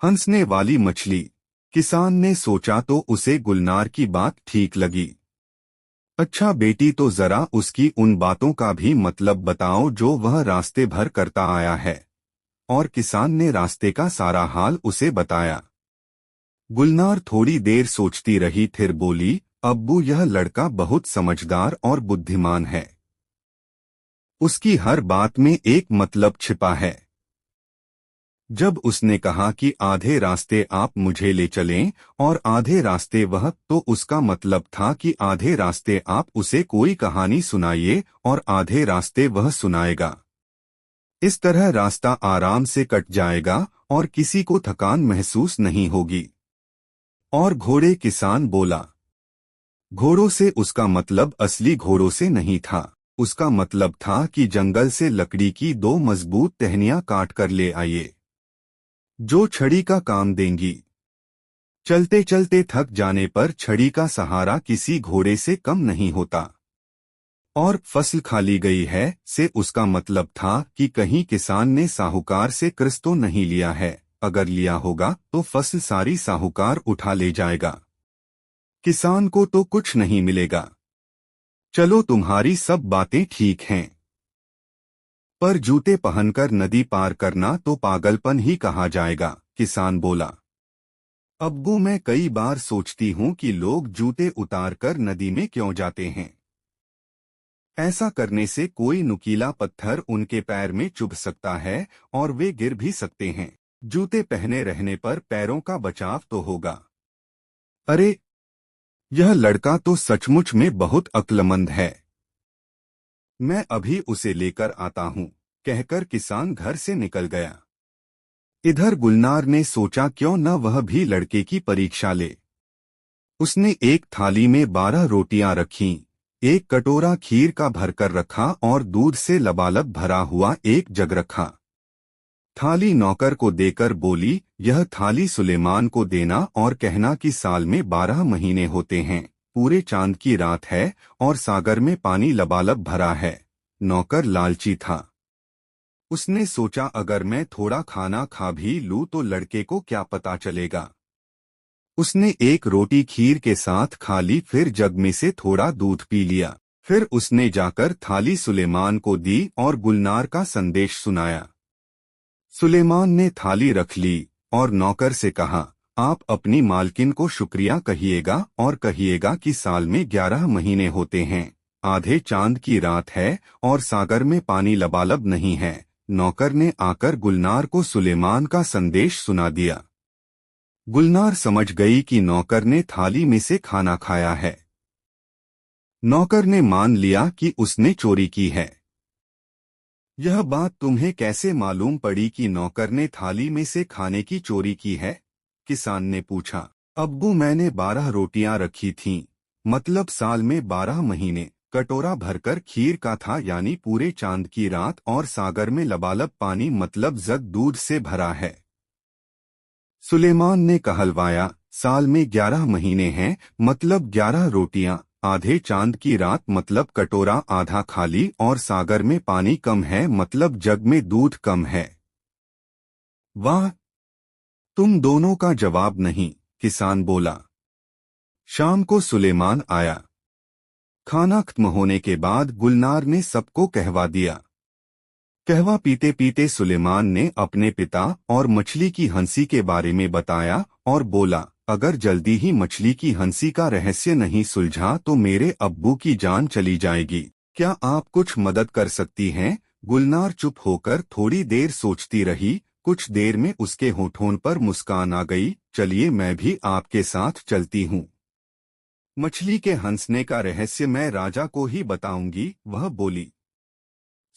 हंसने वाली मछली। किसान ने सोचा तो उसे गुलनार की बात ठीक लगी। अच्छा बेटी, तो जरा उसकी उन बातों का भी मतलब बताओ जो वह रास्ते भर करता आया है। और किसान ने रास्ते का सारा हाल उसे बताया। गुलनार थोड़ी देर सोचती रही, फिर बोली, अब्बू यह लड़का बहुत समझदार और बुद्धिमान है। उसकी हर बात में एक मतलब छिपा है। जब उसने कहा कि आधे रास्ते आप मुझे ले चलें और आधे रास्ते वह, तो उसका मतलब था कि आधे रास्ते आप उसे कोई कहानी सुनाइए और आधे रास्ते वह सुनाएगा। इस तरह रास्ता आराम से कट जाएगा और किसी को थकान महसूस नहीं होगी। और घोड़े, किसान बोला। घोड़ों से उसका मतलब असली घोड़ों से नहीं था। उसका मतलब था कि जंगल से लकड़ी की दो मजबूत टहनियां काट कर ले आइए, जो छड़ी का काम देंगी। चलते चलते थक जाने पर छड़ी का सहारा किसी घोड़े से कम नहीं होता। और फसल खाली गई है से उसका मतलब था कि कहीं किसान ने साहूकार से कर्ज तो नहीं लिया है। अगर लिया होगा तो फसल सारी साहूकार उठा ले जाएगा। किसान को तो कुछ नहीं मिलेगा। चलो, तुम्हारी सब बातें ठीक हैं, पर जूते पहनकर नदी पार करना तो पागलपन ही कहा जाएगा। किसान बोला। अब्बू, मैं कई बार सोचती हूँ कि लोग जूते उतारकर नदी में क्यों जाते हैं। ऐसा करने से कोई नुकीला पत्थर उनके पैर में चुभ सकता है और वे गिर भी सकते हैं। जूते पहने रहने पर पैरों का बचाव तो होगा। अरे, यह लड़का तो सचमुच में बहुत अक्लमंद है। मैं अभी उसे लेकर आता हूँ, कहकर किसान घर से निकल गया। इधर गुलनार ने सोचा क्यों न वह भी लड़के की परीक्षा ले। उसने एक थाली में 12 रोटियां रखीं, एक कटोरा खीर का भरकर रखा और दूध से लबालब भरा हुआ एक जग रखा। थाली नौकर को देकर बोली, यह थाली सुलेमान को देना और कहना कि साल में 12 महीने होते हैं, पूरे चांद की रात है और सागर में पानी लबालब भरा है। नौकर लालची था। उसने सोचा अगर मैं थोड़ा खाना खा भी लूं तो लड़के को क्या पता चलेगा। उसने एक रोटी खीर के साथ खा ली, फिर जग में से थोड़ा दूध पी लिया। फिर उसने जाकर थाली सुलेमान को दी और गुलनार का संदेश सुनाया। सुलेमान ने थाली रख ली और नौकर से कहा, आप अपनी मालकिन को शुक्रिया कहिएगा और कहिएगा कि साल में 11 महीने होते हैं, आधे चांद की रात है और सागर में पानी लबालब नहीं है। नौकर ने आकर गुलनार को सुलेमान का संदेश सुना दिया। गुलनार समझ गई कि नौकर ने थाली में से खाना खाया है। नौकर ने मान लिया कि उसने चोरी की है। यह बात तुम्हें कैसे मालूम पड़ी कि नौकर ने थाली में से खाने की चोरी की है? किसान ने पूछा। अब्बू, मैंने 12 रोटियां रखी थीं, मतलब साल में 12 महीने। कटोरा भरकर खीर का था, यानी पूरे चांद की रात, और सागर में लबालब पानी मतलब जग दूध से भरा है। सुलेमान ने कहलवाया, साल में 11 महीने हैं, मतलब 11 रोटियां, आधे चांद की रात मतलब कटोरा आधा खाली, और सागर में पानी कम है मतलब जग में दूध कम है। वाह, तुम दोनों का जवाब नहीं, किसान बोला। शाम को सुलेमान आया। खाना खत्म होने के बाद गुलनार ने सबको कहवा दिया। कहवा पीते पीते सुलेमान ने अपने पिता और मछली की हंसी के बारे में बताया और बोला, अगर जल्दी ही मछली की हंसी का रहस्य नहीं सुलझा तो मेरे अब्बू की जान चली जाएगी। क्या आप कुछ मदद कर सकती हैं? गुलनार चुप होकर थोड़ी देर सोचती रही। कुछ देर में उसके होठों पर मुस्कान आ गई। चलिए, मैं भी आपके साथ चलती हूँ। मछली के हंसने का रहस्य मैं राजा को ही बताऊंगी, वह बोली।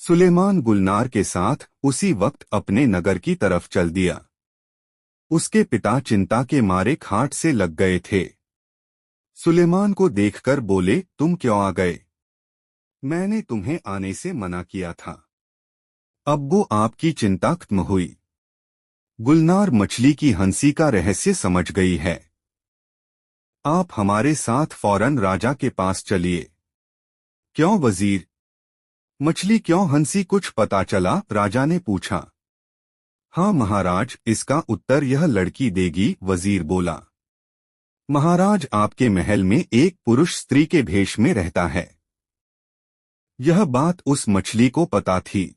सुलेमान गुलनार के साथ उसी वक्त अपने नगर की तरफ चल दिया। उसके पिता चिंता के मारे खाट से लग गए थे। सुलेमान को देखकर बोले, तुम क्यों आ गए? मैंने तुम्हें आने से मना किया था। अब्बू, आपकी चिंता खत्म हुई। गुलनार मछली की हंसी का रहस्य समझ गई है। आप हमारे साथ फौरन राजा के पास चलिए। क्यों वजीर? मछली क्यों हंसी, कुछ पता चला? राजा ने पूछा। हाँ महाराज, इसका उत्तर यह लड़की देगी, वजीर बोला। महाराज, आपके महल में एक पुरुष स्त्री के भेष में रहता है। यह बात उस मछली को पता थी,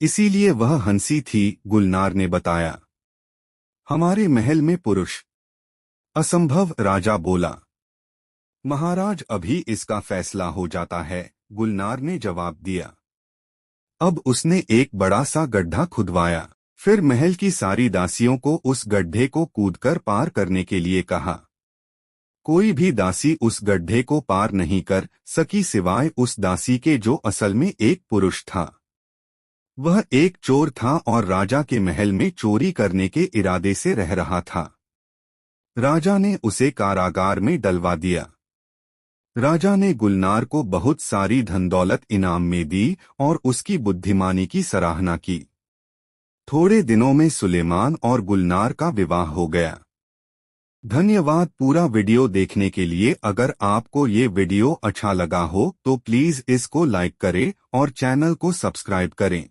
इसीलिए वह हंसी थी, गुलनार ने बताया। हमारे महल में पुरुष? असंभव, राजा बोला। महाराज, अभी इसका फैसला हो जाता है, गुलनार ने जवाब दिया। अब उसने एक बड़ा सा गड्ढा खुदवाया, फिर महल की सारी दासियों को उस गड्ढे को कूदकर पार करने के लिए कहा। कोई भी दासी उस गड्ढे को पार नहीं कर सकी सिवाय उस दासी के जो असल में एक पुरुष था। वह एक चोर था और राजा के महल में चोरी करने के इरादे से रह रहा था। राजा ने उसे कारागार में डलवा दिया। राजा ने गुलनार को बहुत सारी धन दौलत इनाम में दी और उसकी बुद्धिमानी की सराहना की। थोड़े दिनों में सुलेमान और गुलनार का विवाह हो गया। धन्यवाद पूरा वीडियो देखने के लिए। अगर आपको ये वीडियो अच्छा लगा हो तो प्लीज इसको लाइक करें और चैनल को सब्सक्राइब करें।